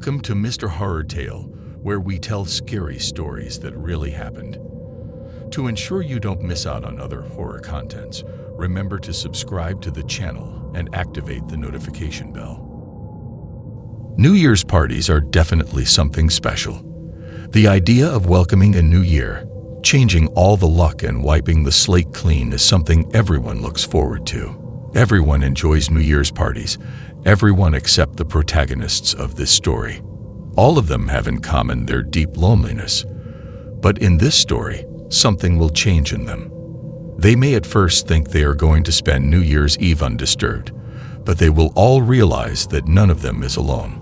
Welcome to Mr. Horror Tale, where we tell scary stories that really happened. To ensure you don't miss out on other horror contents, remember to subscribe to the channel and activate the notification bell. New Year's parties are definitely something special. The idea of welcoming a new year, changing all the luck and wiping the slate clean is something everyone looks forward to. Everyone enjoys New Year's parties, everyone except the protagonists of this story. All of them have in common their deep loneliness. But in this story, something will change in them. They may at first think they are going to spend New Year's Eve undisturbed, but they will all realize that none of them is alone.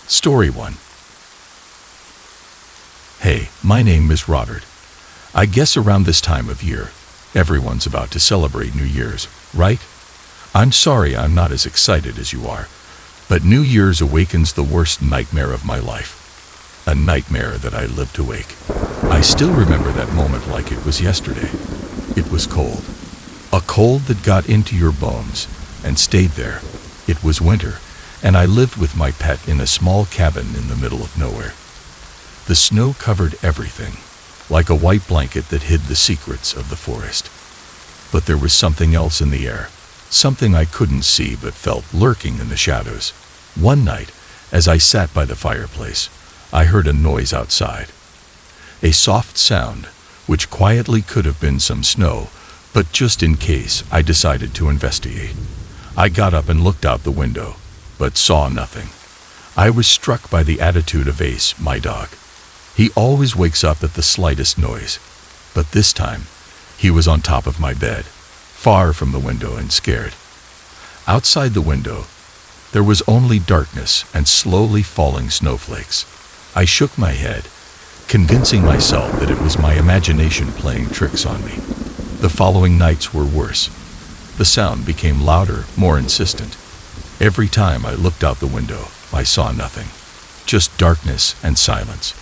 Story 1. Hey, my name is Robert. I guess around this time of year, everyone's about to celebrate New Year's, right? I'm sorry I'm not as excited as you are, but New Year's awakens the worst nightmare of my life. A nightmare that I lived awake. I still remember that moment like it was yesterday. It was cold. A cold that got into your bones and stayed there. It was winter, and I lived with my pet in a small cabin in the middle of nowhere. The snow covered everything, like a white blanket that hid the secrets of the forest. But there was something else in the air, something I couldn't see but felt lurking in the shadows. One night, as I sat by the fireplace, I heard a noise outside. A soft sound, which quietly could have been some snow, but just in case, I decided to investigate. I got up and looked out the window, but saw nothing. I was struck by the attitude of Ace, my dog. He always wakes up at the slightest noise, but this time, he was on top of my bed, far from the window and scared. Outside the window, there was only darkness and slowly falling snowflakes. I shook my head, convincing myself that it was my imagination playing tricks on me. The following nights were worse. The sound became louder, more insistent. Every time I looked out the window, I saw nothing, just darkness and silence.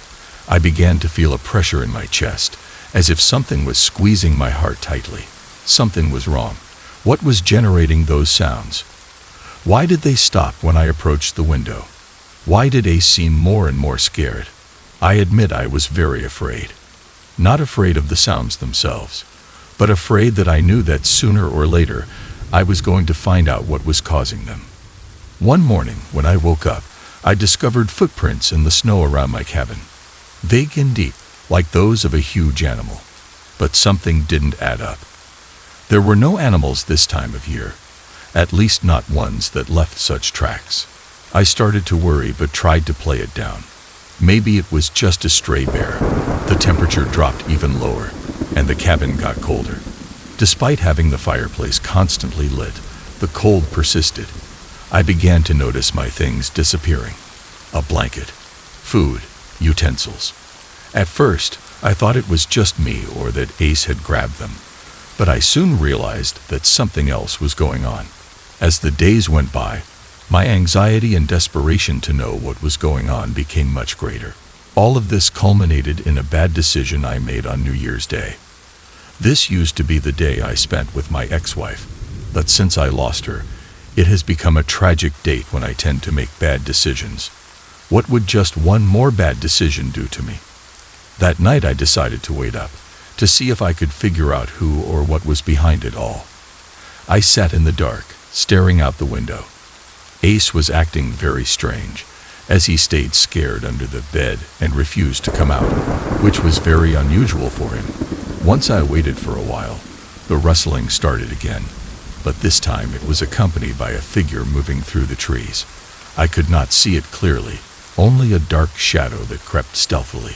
I began to feel a pressure in my chest, as if something was squeezing my heart tightly. Something was wrong. What was generating those sounds? Why did they stop when I approached the window? Why did Ace seem more and more scared? I admit I was very afraid. Not afraid of the sounds themselves, but afraid that I knew that sooner or later I was going to find out what was causing them. One morning, when I woke up, I discovered footprints in the snow around my cabin. Vague and deep, like those of a huge animal. But something didn't add up. There were no animals this time of year, at least not ones that left such tracks. I started to worry but tried to play it down. Maybe it was just a stray bear. The temperature dropped even lower, and the cabin got colder. Despite having the fireplace constantly lit, the cold persisted. I began to notice my things disappearing. A blanket, food, utensils. At first, I thought it was just me or that Ace had grabbed them, but I soon realized that something else was going on. As the days went by, my anxiety and desperation to know what was going on became much greater. All of this culminated in a bad decision I made on New Year's Day. This used to be the day I spent with my ex-wife, but since I lost her, it has become a tragic date when I tend to make bad decisions. What would just one more bad decision do to me? That night I decided to wait up, to see if I could figure out who or what was behind it all. I sat in the dark, staring out the window. Ace was acting very strange, as he stayed scared under the bed and refused to come out, which was very unusual for him. Once I waited for a while, the rustling started again, but this time it was accompanied by a figure moving through the trees. I could not see it clearly, only a dark shadow that crept stealthily.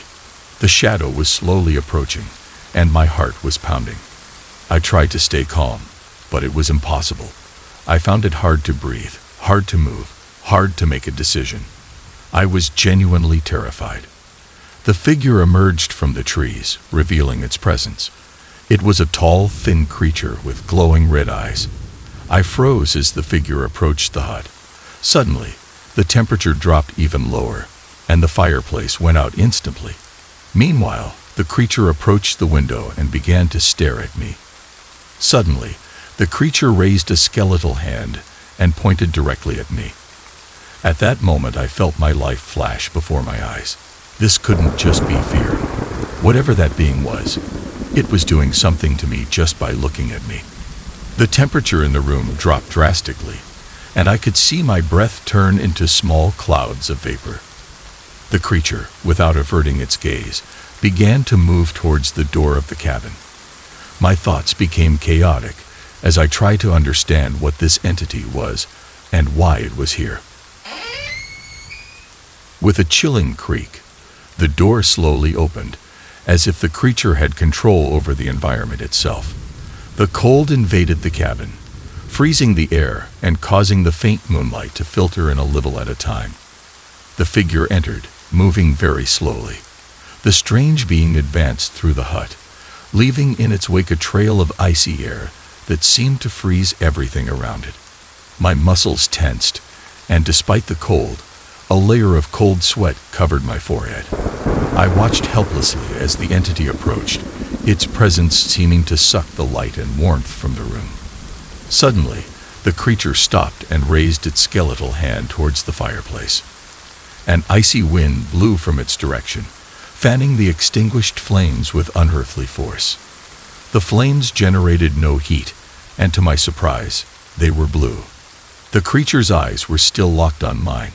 The shadow was slowly approaching, and my heart was pounding. I tried to stay calm, but it was impossible. I found it hard to breathe, hard to move, hard to make a decision. I was genuinely terrified. The figure emerged from the trees, revealing its presence. It was a tall, thin creature with glowing red eyes. I froze as the figure approached the hut. Suddenly, the temperature dropped even lower, and the fireplace went out instantly. Meanwhile, the creature approached the window and began to stare at me. Suddenly, the creature raised a skeletal hand and pointed directly at me. At that moment, I felt my life flash before my eyes. This couldn't just be fear. Whatever that being was, it was doing something to me just by looking at me. The temperature in the room dropped drastically, and I could see my breath turn into small clouds of vapor. The creature, without averting its gaze, began to move towards the door of the cabin. My thoughts became chaotic as I tried to understand what this entity was and why it was here. With a chilling creak, the door slowly opened, as if the creature had control over the environment itself. The cold invaded the cabin, freezing the air and causing the faint moonlight to filter in a little at a time. The figure entered, moving very slowly. The strange being advanced through the hut, leaving in its wake a trail of icy air that seemed to freeze everything around it. My muscles tensed, and despite the cold, a layer of cold sweat covered my forehead. I watched helplessly as the entity approached, its presence seeming to suck the light and warmth from the room. Suddenly, the creature stopped and raised its skeletal hand towards the fireplace. An icy wind blew from its direction, fanning the extinguished flames with unearthly force. The flames generated no heat, and to my surprise, they were blue. The creature's eyes were still locked on mine,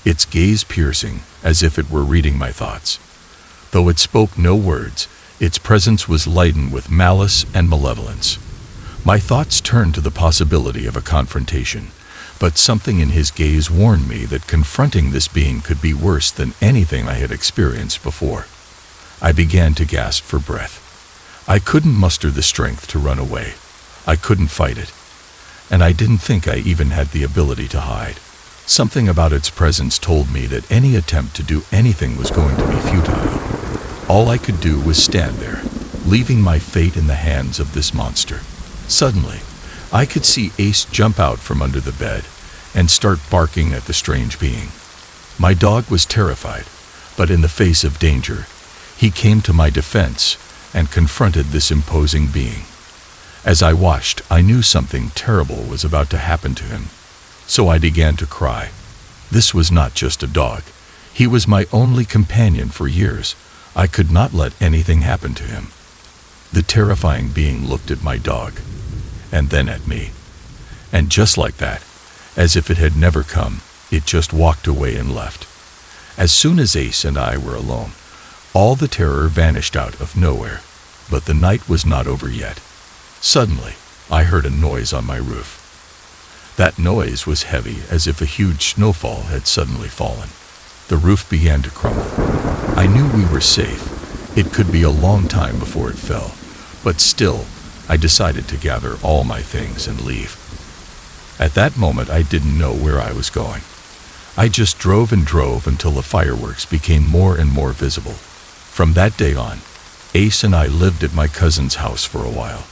its gaze piercing as if it were reading my thoughts. Though it spoke no words, its presence was laden with malice and malevolence. My thoughts turned to the possibility of a confrontation, but something in his gaze warned me that confronting this being could be worse than anything I had experienced before. I began to gasp for breath. I couldn't muster the strength to run away. I couldn't fight it. And I didn't think I even had the ability to hide. Something about its presence told me that any attempt to do anything was going to be futile. All I could do was stand there, leaving my fate in the hands of this monster. Suddenly, I could see Ace jump out from under the bed and start barking at the strange being. My dog was terrified, but in the face of danger, he came to my defense and confronted this imposing being. As I watched, I knew something terrible was about to happen to him, so I began to cry. This was not just a dog. He was my only companion for years. I could not let anything happen to him. The terrifying being looked at my dog, and then at me. And just like that, as if it had never come, it just walked away and left. As soon as Ace and I were alone, all the terror vanished out of nowhere, but the night was not over yet. Suddenly, I heard a noise on my roof. That noise was heavy, as if a huge snowfall had suddenly fallen. The roof began to crumble. I knew we were safe. It could be a long time before it fell, but still, I decided to gather all my things and leave. At that moment, I didn't know where I was going. I just drove and drove until the fireworks became more and more visible. From that day on, Ace and I lived at my cousin's house for a while,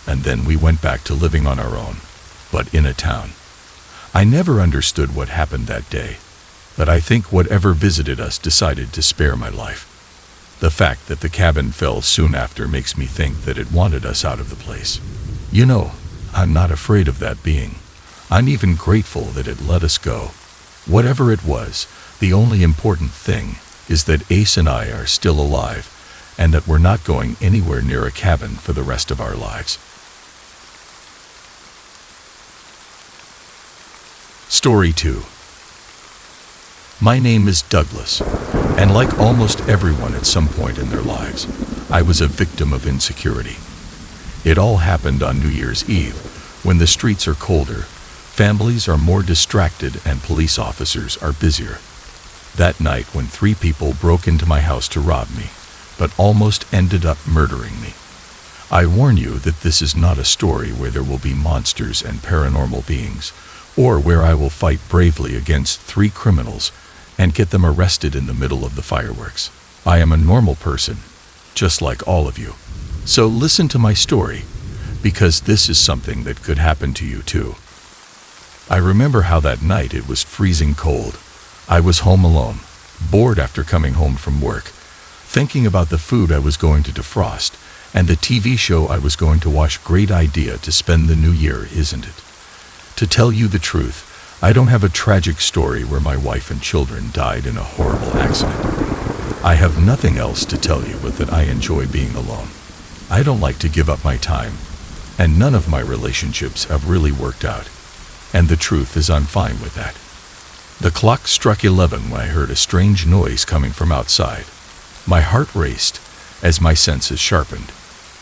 and then we went back to living on our own, but in a town. I never understood what happened that day, but I think whatever visited us decided to spare my life. The fact that the cabin fell soon after makes me think that it wanted us out of the place. You know, I'm not afraid of that being. I'm even grateful that it let us go. Whatever it was, the only important thing is that Ace and I are still alive, and that we're not going anywhere near a cabin for the rest of our lives. Story 2. My name is Douglas, and like almost everyone at some point in their lives, I was a victim of insecurity. It all happened on New Year's Eve, when the streets are colder, families are more distracted, and police officers are busier. That night when 3 people broke into my house to rob me, but almost ended up murdering me. I warn you that this is not a story where there will be monsters and paranormal beings, or where I will fight bravely against 3 criminals and get them arrested in the middle of the fireworks. I am a normal person, just like all of you. So listen to my story, because this is something that could happen to you too. I remember how that night it was freezing cold. I was home alone, bored after coming home from work, thinking about the food I was going to defrost and the TV show I was going to watch. Great idea to spend the new year, isn't it? To tell you the truth, I don't have a tragic story where my wife and children died in a horrible accident. I have nothing else to tell you but that I enjoy being alone. I don't like to give up my time, and none of my relationships have really worked out. And the truth is I'm fine with that. The clock struck 11 when I heard a strange noise coming from outside. My heart raced as my senses sharpened.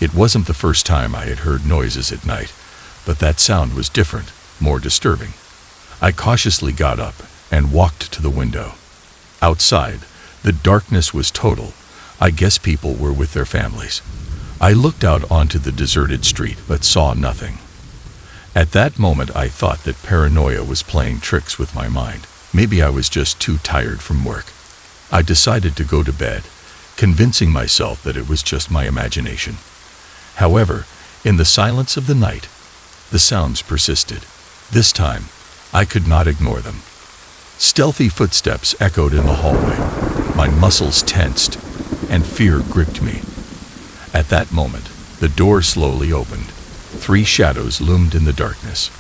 It wasn't the first time I had heard noises at night, but that sound was different, more disturbing. I cautiously got up and walked to the window. Outside, the darkness was total. I guess people were with their families. I looked out onto the deserted street but saw nothing. At that moment I thought that paranoia was playing tricks with my mind. Maybe I was just too tired from work. I decided to go to bed, convincing myself that it was just my imagination. However, in the silence of the night, the sounds persisted. This time, I could not ignore them. Stealthy footsteps echoed in the hallway. My muscles tensed, and fear gripped me. At that moment, the door slowly opened. 3 shadows loomed in the darkness.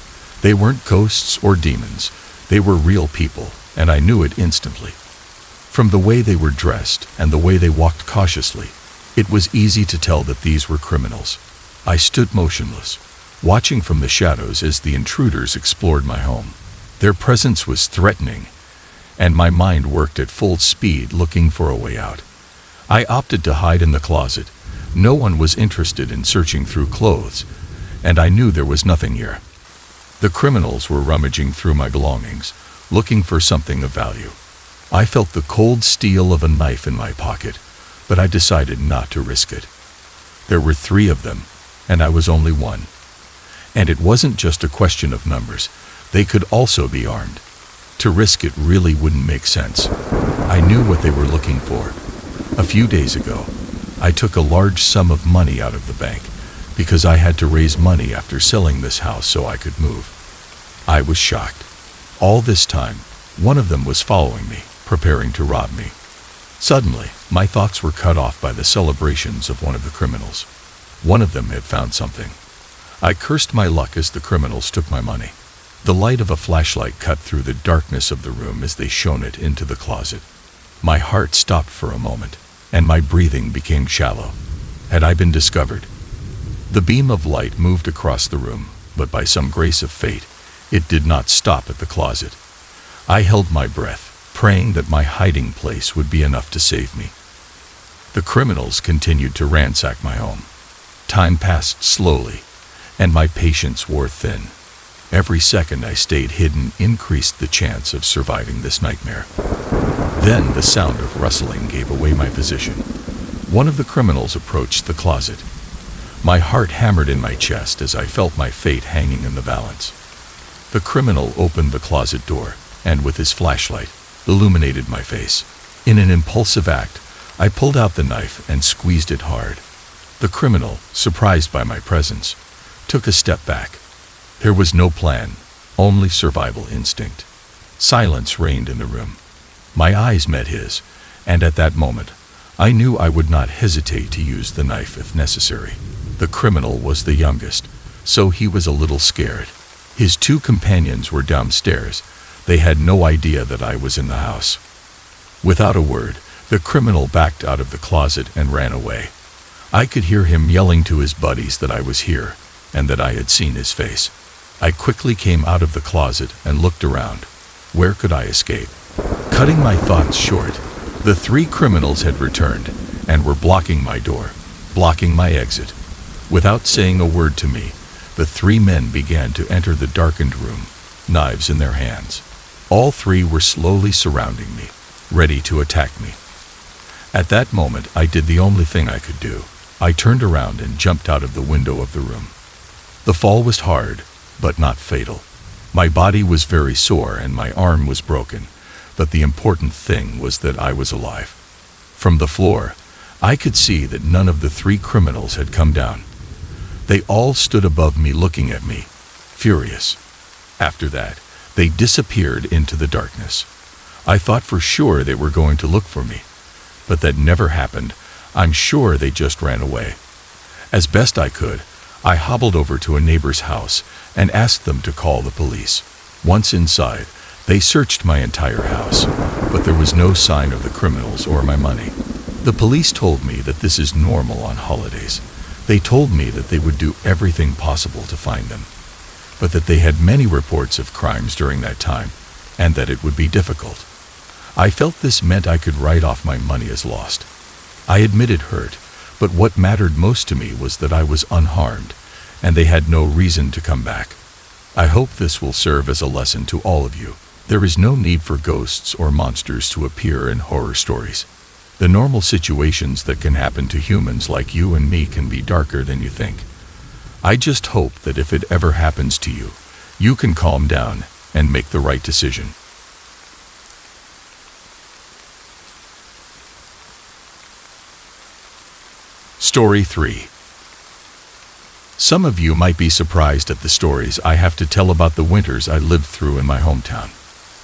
They weren't ghosts or demons. They were real people, and I knew it instantly. From the way they were dressed and the way they walked cautiously, it was easy to tell that these were criminals. I stood motionless, watching from the shadows as the intruders explored my home. Their presence was threatening, and my mind worked at full speed looking for a way out. I opted to hide in the closet. No one was interested in searching through clothes, and I knew there was nothing here. The criminals were rummaging through my belongings, looking for something of value. I felt the cold steel of a knife in my pocket, but I decided not to risk it. There were 3 of them, and I was only one. And it wasn't just a question of numbers. They could also be armed. To risk it really wouldn't make sense. I knew what they were looking for. A few days ago, I took a large sum of money out of the bank because I had to raise money after selling this house so I could move. I was shocked. All this time, one of them was following me, preparing to rob me. Suddenly, my thoughts were cut off by the celebrations of one of the criminals. One of them had found something. I cursed my luck as the criminals took my money. The light of a flashlight cut through the darkness of the room as they shone it into the closet. My heart stopped for a moment, and my breathing became shallow. Had I been discovered? The beam of light moved across the room, but by some grace of fate, it did not stop at the closet. I held my breath, praying that my hiding place would be enough to save me. The criminals continued to ransack my home. Time passed slowly, and my patience wore thin. Every second I stayed hidden increased the chance of surviving this nightmare. Then the sound of rustling gave away my position. One of the criminals approached the closet. My heart hammered in my chest as I felt my fate hanging in the balance. The criminal opened the closet door, and with his flashlight, illuminated my face. In an impulsive act, I pulled out the knife and squeezed it hard. The criminal, surprised by my presence, took a step back. There was no plan, only survival instinct. Silence reigned in the room. My eyes met his, and at that moment, I knew I would not hesitate to use the knife if necessary. The criminal was the youngest, so he was a little scared. His 2 companions were downstairs. They had no idea that I was in the house. Without a word, the criminal backed out of the closet and ran away. I could hear him yelling to his buddies that I was here, and that I had seen his face. I quickly came out of the closet and looked around. Where could I escape? Cutting my thoughts short, the 3 criminals had returned and were blocking my door, blocking my exit. Without saying a word to me, the 3 men began to enter the darkened room, knives in their hands. All 3 were slowly surrounding me, ready to attack me. At that moment, I did the only thing I could do. I turned around and jumped out of the window of the room. The fall was hard, but not fatal. My body was very sore and my arm was broken, but the important thing was that I was alive. From the floor, I could see that none of the 3 criminals had come down. They all stood above me looking at me, furious. After that, they disappeared into the darkness. I thought for sure they were going to look for me, but that never happened. I'm sure they just ran away. As best I could, I hobbled over to a neighbor's house and asked them to call the police. Once inside, they searched my entire house, but there was no sign of the criminals or my money. The police told me that this is normal on holidays. They told me that they would do everything possible to find them, but that they had many reports of crimes during that time, and that it would be difficult. I felt this meant I could write off my money as lost. I admitted hurt, but what mattered most to me was that I was unharmed, and they had no reason to come back. I hope this will serve as a lesson to all of you. There is no need for ghosts or monsters to appear in horror stories. The normal situations that can happen to humans like you and me can be darker than you think. I just hope that if it ever happens to you, you can calm down and make the right decision. Story 3. Some of you might be surprised at the stories I have to tell about the winters I lived through in my hometown.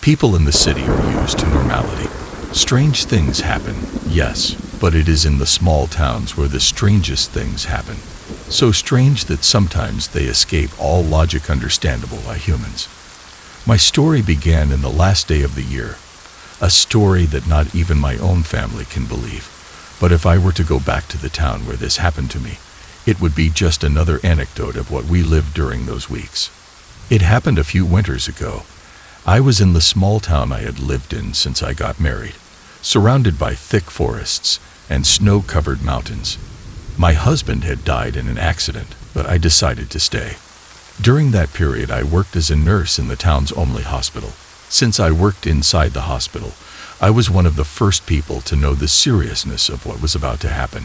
People in the city are used to normality. Strange things happen, yes, but it is in the small towns where the strangest things happen. So strange that sometimes they escape all logic understandable by humans. My story began in the last day of the year, a story that not even my own family can believe. But if I were to go back to the town where this happened to me, it would be just another anecdote of what we lived during those weeks. It happened a few winters ago. I was in the small town I had lived in since I got married, surrounded by thick forests and snow-covered mountains. My husband had died in an accident, but I decided to stay. During that period, I worked as a nurse in the town's only hospital. Since I worked inside the hospital, I was one of the first people to know the seriousness of what was about to happen.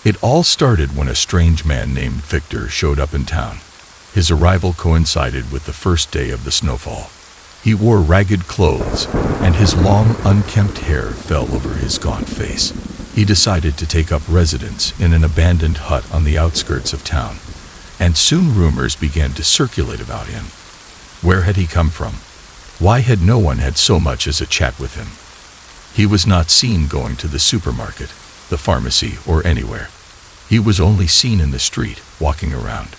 It all started when a strange man named Victor showed up in town. His arrival coincided with the first day of the snowfall. He wore ragged clothes, and his long, unkempt hair fell over his gaunt face. He decided to take up residence in an abandoned hut on the outskirts of town, and soon rumors began to circulate about him. Where had he come from? Why had no one had so much as a chat with him? He was not seen going to the supermarket, the pharmacy, or anywhere. He was only seen in the street, walking around.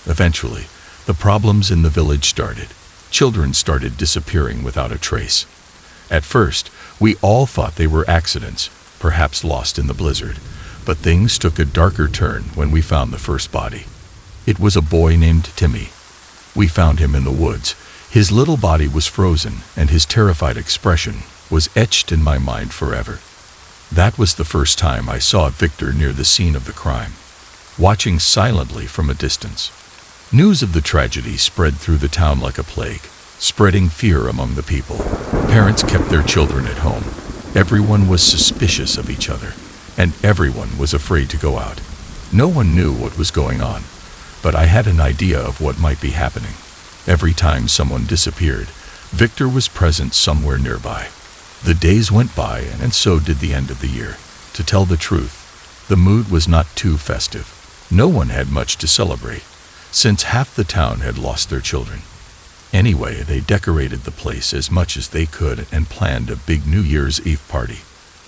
Eventually, the problems in the village started. Children started disappearing without a trace. At first, we all thought they were accidents, perhaps lost in the blizzard, but things took a darker turn when we found the first body. It was a boy named Timmy. We found him in the woods. His little body was frozen, and his terrified expression was etched in my mind forever. That was the first time I saw Victor near the scene of the crime, watching silently from a distance. News of the tragedy spread through the town like a plague, spreading fear among the people. Parents kept their children at home. Everyone was suspicious of each other, and everyone was afraid to go out. No one knew what was going on, but I had an idea of what might be happening. Every time someone disappeared, Victor was present somewhere nearby. The days went by, and so did the end of the year. To tell the truth, the mood was not too festive. No one had much to celebrate, since half the town had lost their children. Anyway, they decorated the place as much as they could and planned a big New Year's Eve party.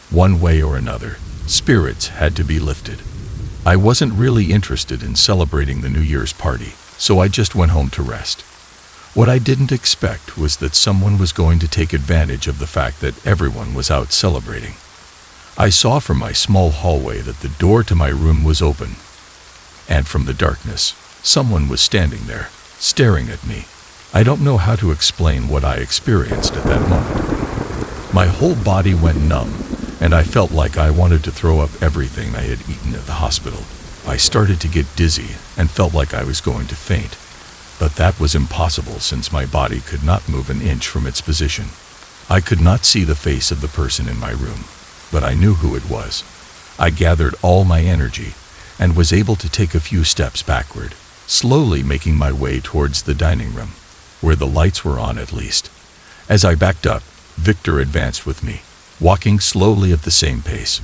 One way or another, spirits had to be lifted. I wasn't really interested in celebrating the New Year's party, so I just went home to rest. What I didn't expect was that someone was going to take advantage of the fact that everyone was out celebrating. I saw from my small hallway that the door to my room was open, and from the darkness, someone was standing there, staring at me. I don't know how to explain what I experienced at that moment. My whole body went numb, and I felt like I wanted to throw up everything I had eaten at the hospital. I started to get dizzy and felt like I was going to faint. But that was impossible since my body could not move an inch from its position. I could not see the face of the person in my room, but I knew who it was. I gathered all my energy and was able to take a few steps backward, slowly making my way towards the dining room, where the lights were on at least. As I backed up, Victor advanced with me, walking slowly at the same pace.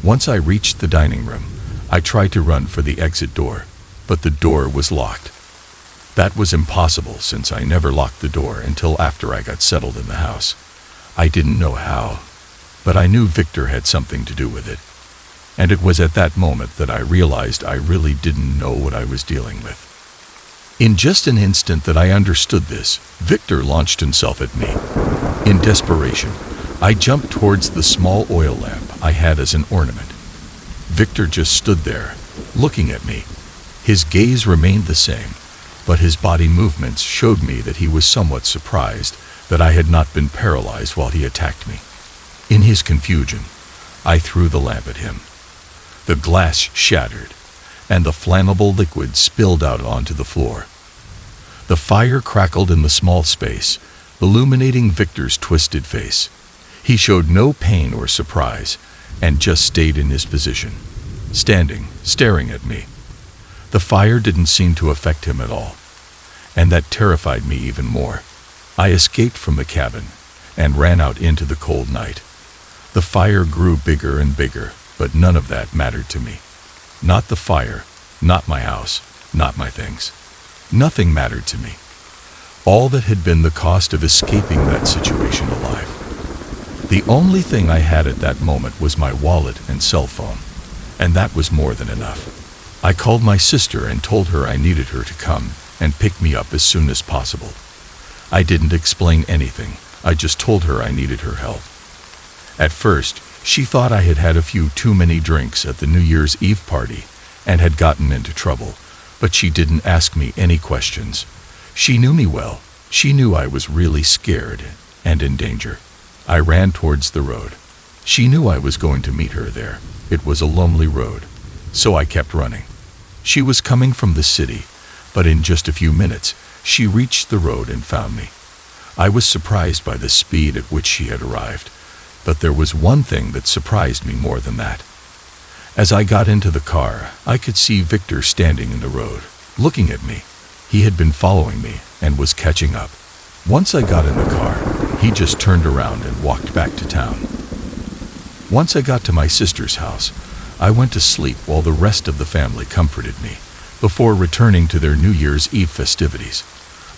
Once I reached the dining room, I tried to run for the exit door, but the door was locked. That was impossible since I never locked the door until after I got settled in the house. I didn't know how, but I knew Victor had something to do with it. And it was at that moment that I realized I really didn't know what I was dealing with. In just an instant that I understood this, Victor launched himself at me. In desperation, I jumped towards the small oil lamp I had as an ornament. Victor just stood there, looking at me. His gaze remained the same, but his body movements showed me that he was somewhat surprised that I had not been paralyzed while he attacked me. In his confusion, I threw the lamp at him. The glass shattered, and the flammable liquid spilled out onto the floor. The fire crackled in the small space, illuminating Victor's twisted face. He showed no pain or surprise, and just stayed in his position, standing, staring at me. The fire didn't seem to affect him at all, and that terrified me even more. I escaped from the cabin and ran out into the cold night. The fire grew bigger and bigger, but none of that mattered to me. Not the fire, not my house, not my things. Nothing mattered to me. All that had been the cost of escaping that situation alive. The only thing I had at that moment was my wallet and cell phone, and that was more than enough. I called my sister and told her I needed her to come and pick me up as soon as possible. I didn't explain anything, I just told her I needed her help. At first, she thought I had had a few too many drinks at the New Year's Eve party and had gotten into trouble, but she didn't ask me any questions. She knew me well. She knew I was really scared and in danger. I ran towards the road. She knew I was going to meet her there. It was a lonely road, so I kept running. She was coming from the city, but in just a few minutes, she reached the road and found me. I was surprised by the speed at which she had arrived, but there was one thing that surprised me more than that. As I got into the car, I could see Victor standing in the road, looking at me. He had been following me and was catching up. Once I got in the car, he just turned around and walked back to town. Once I got to my sister's house, I went to sleep while the rest of the family comforted me, before returning to their New Year's Eve festivities.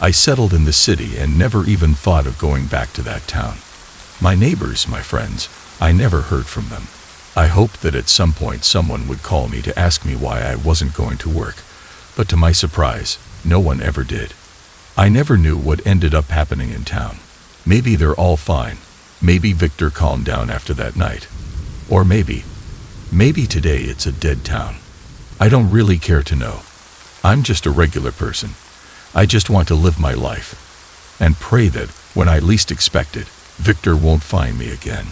I settled in the city and never even thought of going back to that town. My neighbors, my friends, I never heard from them. I hoped that at some point someone would call me to ask me why I wasn't going to work, but to my surprise, no one ever did. I never knew what ended up happening in town. Maybe they're all fine. Maybe Victor calmed down after that night. Or maybe today it's a dead town. I don't really care to know. I'm just a regular person. I just want to live my life and pray that, when I least expect it, Victor won't find me again.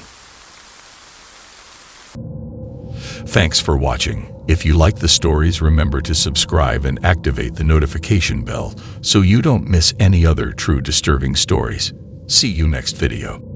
Thanks for watching. If you like the stories, remember to subscribe and activate the notification bell so you don't miss any other true disturbing stories. See you next video.